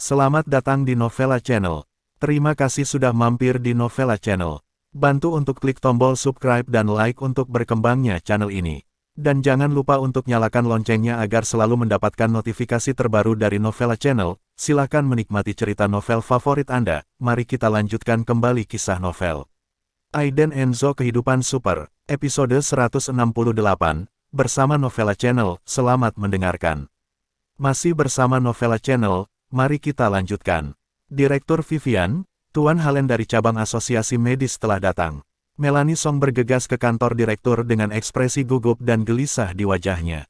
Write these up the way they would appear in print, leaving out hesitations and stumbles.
Selamat datang di Novella Channel. Terima kasih sudah mampir di Novella Channel. Bantu untuk klik tombol subscribe dan like untuk berkembangnya channel ini. Dan jangan lupa untuk nyalakan loncengnya agar selalu mendapatkan notifikasi terbaru dari Novella Channel. Silakan menikmati cerita novel favorit Anda. Mari kita lanjutkan kembali kisah novel Aiden Enzo Kehidupan Super, episode 168, bersama Novella Channel. Selamat mendengarkan. Masih bersama Novella Channel, mari kita lanjutkan. Direktur Vivian, Tuan Halen dari cabang asosiasi medis telah datang. Melanie Song bergegas ke kantor direktur dengan ekspresi gugup dan gelisah di wajahnya.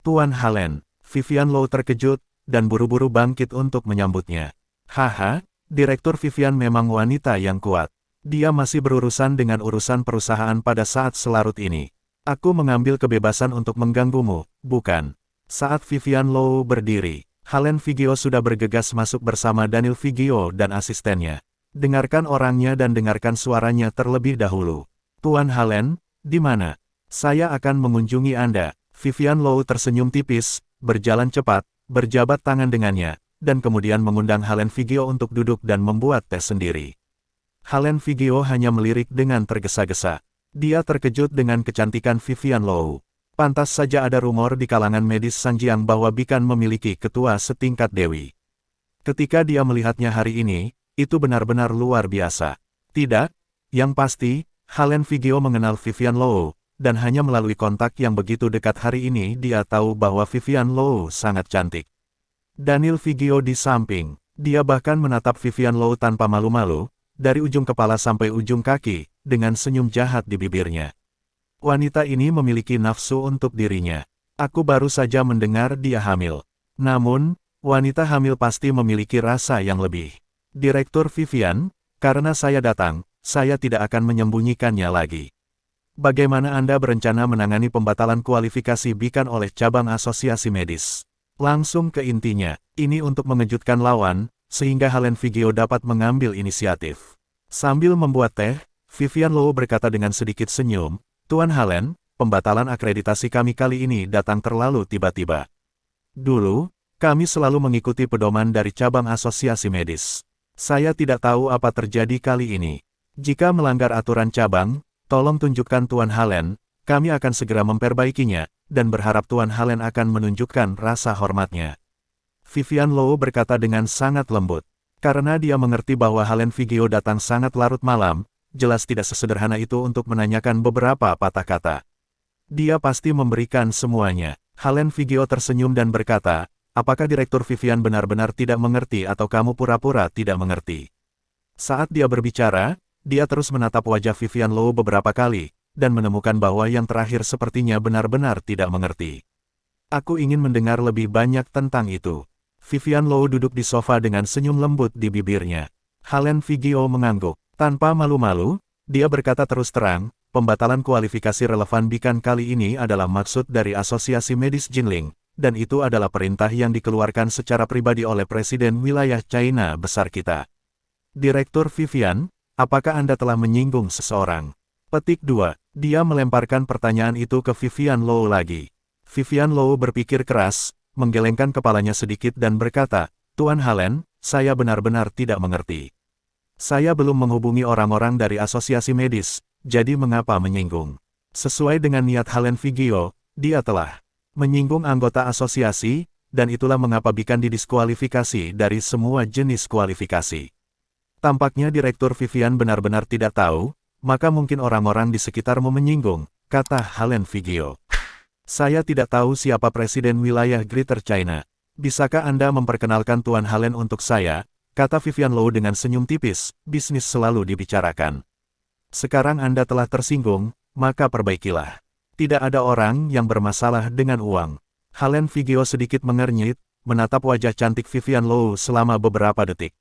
Tuan Halen, Vivian Low terkejut, dan buru-buru bangkit untuk menyambutnya. Haha, Direktur Vivian memang wanita yang kuat. Dia masih berurusan dengan urusan perusahaan pada saat selarut ini. Aku mengambil kebebasan untuk mengganggumu, bukan? Saat Vivian Low berdiri, Halen Vigio sudah bergegas masuk bersama Daniel Vigio dan asistennya. Dengarkan orangnya dan dengarkan suaranya terlebih dahulu. Tuan Halen, di mana? Saya akan mengunjungi Anda. Vivian Low tersenyum tipis, berjalan cepat, berjabat tangan dengannya, dan kemudian mengundang Halen Vigio untuk duduk dan membuat teh sendiri. Halen Vigio hanya melirik dengan tergesa-gesa. Dia terkejut dengan kecantikan Vivian Low. Pantas saja ada rumor di kalangan medis Sanjiang bahwa Bikan memiliki ketua setingkat dewi. Ketika dia melihatnya hari ini, itu benar-benar luar biasa. Tidak, yang pasti, Halen Vigio mengenal Vivian Low, dan hanya melalui kontak yang begitu dekat hari ini dia tahu bahwa Vivian Low sangat cantik. Daniel Vigio di samping, dia bahkan menatap Vivian Low tanpa malu-malu, dari ujung kepala sampai ujung kaki, dengan senyum jahat di bibirnya. Wanita ini memiliki nafsu untuk dirinya. Aku baru saja mendengar dia hamil. Namun, wanita hamil pasti memiliki rasa yang lebih. Direktur Vivian, karena saya datang, saya tidak akan menyembunyikannya lagi. Bagaimana Anda berencana menangani pembatalan kualifikasi Bikan oleh cabang asosiasi medis? Langsung ke intinya, ini untuk mengejutkan lawan, sehingga Halen Vigio dapat mengambil inisiatif. Sambil membuat teh, Vivian Low berkata dengan sedikit senyum, Tuan Halen, pembatalan akreditasi kami kali ini datang terlalu tiba-tiba. Dulu, kami selalu mengikuti pedoman dari cabang asosiasi medis. Saya tidak tahu apa terjadi kali ini. Jika melanggar aturan cabang, tolong tunjukkan Tuan Halen, kami akan segera memperbaikinya, dan berharap Tuan Halen akan menunjukkan rasa hormatnya. Vivian Low berkata dengan sangat lembut. Karena dia mengerti bahwa Halen Vigio datang sangat larut malam, jelas tidak sesederhana itu untuk menanyakan beberapa patah kata. Dia pasti memberikan semuanya. Halen Vigio tersenyum dan berkata, apakah Direktur Vivian benar-benar tidak mengerti atau kamu pura-pura tidak mengerti? Saat dia berbicara, dia terus menatap wajah Vivian Low beberapa kali, dan menemukan bahwa yang terakhir sepertinya benar-benar tidak mengerti. Aku ingin mendengar lebih banyak tentang itu. Vivian Low duduk di sofa dengan senyum lembut di bibirnya. Halen Vigio mengangguk. Tanpa malu-malu, dia berkata terus terang, pembatalan kualifikasi relevan Bikan kali ini adalah maksud dari Asosiasi Medis Jinling, dan itu adalah perintah yang dikeluarkan secara pribadi oleh Presiden Wilayah China besar kita. Direktur Vivian, apakah Anda telah menyinggung seseorang? Petik 2. Dia melemparkan pertanyaan itu ke Vivian Low lagi. Vivian Low berpikir keras, menggelengkan kepalanya sedikit dan berkata, Tuan Halen, saya benar-benar tidak mengerti. Saya belum menghubungi orang-orang dari asosiasi medis, jadi mengapa menyinggung? Sesuai dengan niat Halen Vigio, dia telah menyinggung anggota asosiasi, dan itulah mengapa Bikan didiskualifikasi dari semua jenis kualifikasi. Tampaknya Direktur Vivian benar-benar tidak tahu, maka mungkin orang-orang di sekitarmu menyinggung, kata Halen Vigio. Saya tidak tahu siapa Presiden Wilayah Greater China. Bisakah Anda memperkenalkan Tuan Halen untuk saya? Kata Vivian Low dengan senyum tipis, bisnis selalu dibicarakan. Sekarang Anda telah tersinggung, maka perbaikilah. Tidak ada orang yang bermasalah dengan uang. Halen Vigio sedikit mengernyit, menatap wajah cantik Vivian Low selama beberapa detik.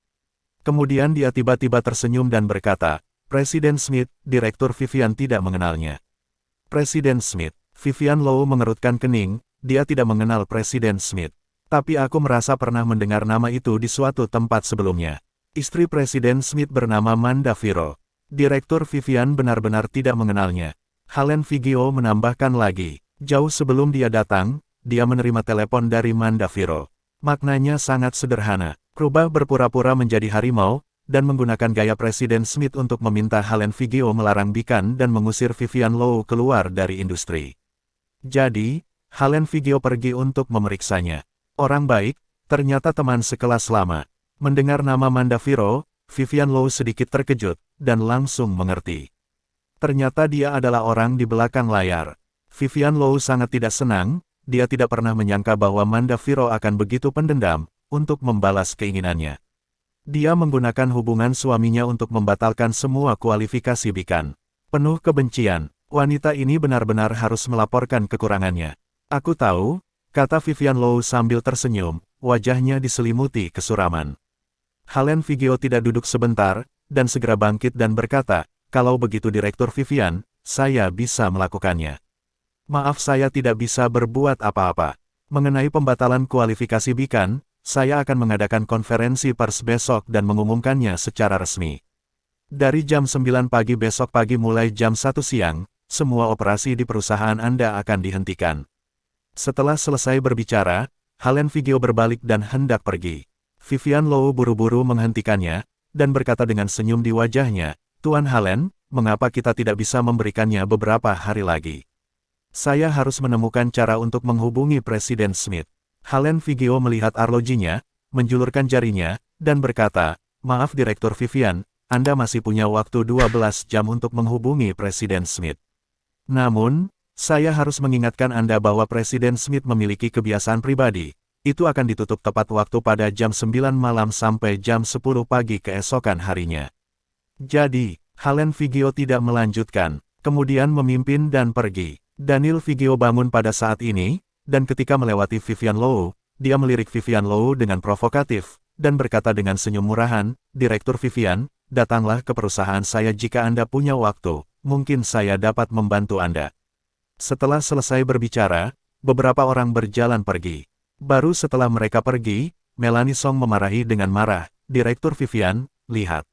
Kemudian dia tiba-tiba tersenyum dan berkata, Presiden Smith, Direktur Vivian tidak mengenalnya. Presiden Smith. Vivian Low mengerutkan kening, dia tidak mengenal Presiden Smith. Tapi aku merasa pernah mendengar nama itu di suatu tempat sebelumnya. Istri Presiden Smith bernama Manda Viro. Direktur Vivian benar-benar tidak mengenalnya. Halen Vigio menambahkan lagi, jauh sebelum dia datang, dia menerima telepon dari Mandaviro. Maknanya sangat sederhana, Rubah berpura-pura menjadi harimau, dan menggunakan gaya Presiden Smith untuk meminta Halen Vigio melarang Bikan dan mengusir Vivian Low keluar dari industri. Jadi, Halen Vigio pergi untuk memeriksanya. Orang baik, ternyata teman sekelas lama. Mendengar nama Mandaviro, Vivian Low sedikit terkejut, dan langsung mengerti. Ternyata dia adalah orang di belakang layar. Vivian Low sangat tidak senang, dia tidak pernah menyangka bahwa Mandaviro akan begitu pendendam, untuk membalas keinginannya. Dia menggunakan hubungan suaminya untuk membatalkan semua kualifikasi Bikan. Penuh kebencian, wanita ini benar-benar harus melaporkan kekurangannya. Aku tahu, kata Vivian Low sambil tersenyum, wajahnya diselimuti kesuraman. Halen Vigio tidak duduk sebentar, dan segera bangkit dan berkata, kalau begitu Direktur Vivian, saya bisa melakukannya. Maaf saya tidak bisa berbuat apa-apa. Mengenai pembatalan kualifikasi Bikan, saya akan mengadakan konferensi pers besok dan mengumumkannya secara resmi. Dari jam 9 pagi besok pagi mulai jam 1 siang, semua operasi di perusahaan Anda akan dihentikan. Setelah selesai berbicara, Halen Vigio berbalik dan hendak pergi. Vivian Low buru-buru menghentikannya, dan berkata dengan senyum di wajahnya, Tuan Halen, mengapa kita tidak bisa memberikannya beberapa hari lagi? Saya harus menemukan cara untuk menghubungi Presiden Smith. Halen Vigio melihat arlojinya, menjulurkan jarinya, dan berkata, maaf Direktur Vivian, Anda masih punya waktu 12 jam untuk menghubungi Presiden Smith. Namun, saya harus mengingatkan Anda bahwa Presiden Smith memiliki kebiasaan pribadi. Itu akan ditutup tepat waktu pada jam 9 malam sampai jam 10 pagi keesokan harinya. Jadi, Halen Vigio tidak melanjutkan, kemudian memimpin dan pergi. Daniel Vigio bangun pada saat ini, dan ketika melewati Vivian Low, dia melirik Vivian Low dengan provokatif, dan berkata dengan senyum murahan, Direktur Vivian, datanglah ke perusahaan saya jika Anda punya waktu, mungkin saya dapat membantu Anda. Setelah selesai berbicara, beberapa orang berjalan pergi. Baru setelah mereka pergi, Melanie Song memarahi dengan marah, Direktur Vivian, lihat.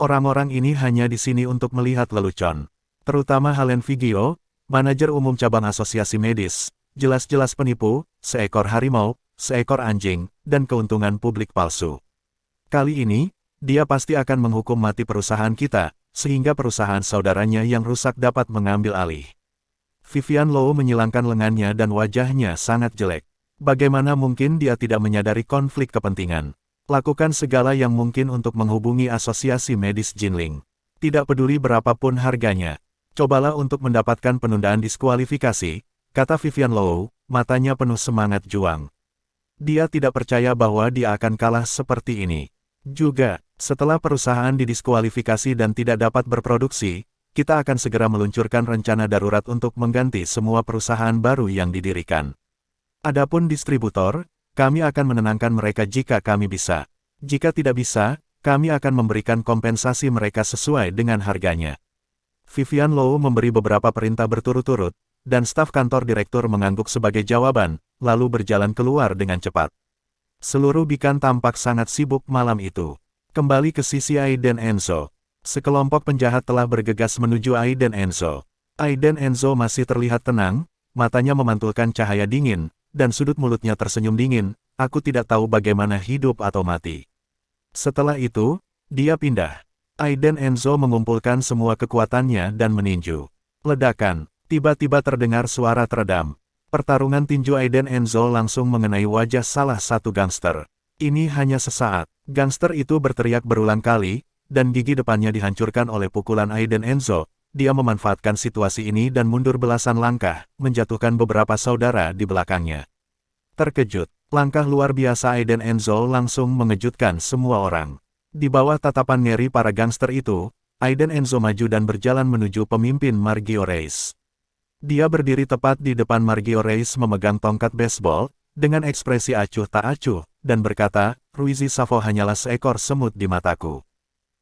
Orang-orang ini hanya di sini untuk melihat lelucon. Terutama Halen Vigio, manajer umum cabang asosiasi medis, jelas-jelas penipu, seekor harimau, seekor anjing, dan keuntungan publik palsu. Kali ini, dia pasti akan menghukum mati perusahaan kita, sehingga perusahaan saudaranya yang rusak dapat mengambil alih. Vivian Low menyilangkan lengannya dan wajahnya sangat jelek. Bagaimana mungkin dia tidak menyadari konflik kepentingan? Lakukan segala yang mungkin untuk menghubungi asosiasi medis Jinling. Tidak peduli berapapun harganya. Cobalah untuk mendapatkan penundaan diskualifikasi, kata Vivian Low, matanya penuh semangat juang. Dia tidak percaya bahwa dia akan kalah seperti ini. Juga, setelah perusahaan didiskualifikasi dan tidak dapat berproduksi, kita akan segera meluncurkan rencana darurat untuk mengganti semua perusahaan baru yang didirikan. Adapun distributor, kami akan menenangkan mereka jika kami bisa. Jika tidak bisa, kami akan memberikan kompensasi mereka sesuai dengan harganya. Vivian Low memberi beberapa perintah berturut-turut, dan staf kantor direktur mengangguk sebagai jawaban, lalu berjalan keluar dengan cepat. Seluruh Bikan tampak sangat sibuk malam itu. Kembali ke sisi Aiden Enzo. Sekelompok penjahat telah bergegas menuju Aiden Enzo. Aiden Enzo masih terlihat tenang, matanya memantulkan cahaya dingin, dan sudut mulutnya tersenyum dingin, aku tidak tahu bagaimana hidup atau mati. Setelah itu, dia pindah. Aiden Enzo mengumpulkan semua kekuatannya dan meninju. Ledakan, tiba-tiba terdengar suara teredam. Pertarungan tinju Aiden Enzo langsung mengenai wajah salah satu gangster. Ini hanya sesaat, gangster itu berteriak berulang kali, dan gigi depannya dihancurkan oleh pukulan Aiden Enzo. Dia memanfaatkan situasi ini dan mundur belasan langkah, menjatuhkan beberapa saudara di belakangnya. Terkejut, langkah luar biasa Aiden Enzo langsung mengejutkan semua orang. Di bawah tatapan ngeri para gangster itu, Aiden Enzo maju dan berjalan menuju pemimpin Margio Reis. Dia berdiri tepat di depan Margio Reis memegang tongkat baseball, dengan ekspresi acuh tak acuh, dan berkata, Ruizi Savo hanyalah seekor semut di mataku.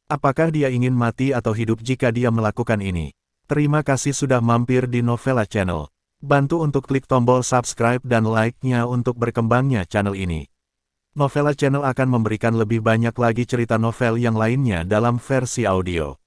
Apakah dia ingin mati atau hidup jika dia melakukan ini? Terima kasih sudah mampir di Novela Channel. Bantu untuk klik tombol subscribe dan like-nya untuk berkembangnya channel ini. Novela Channel akan memberikan lebih banyak lagi cerita novel yang lainnya dalam versi audio.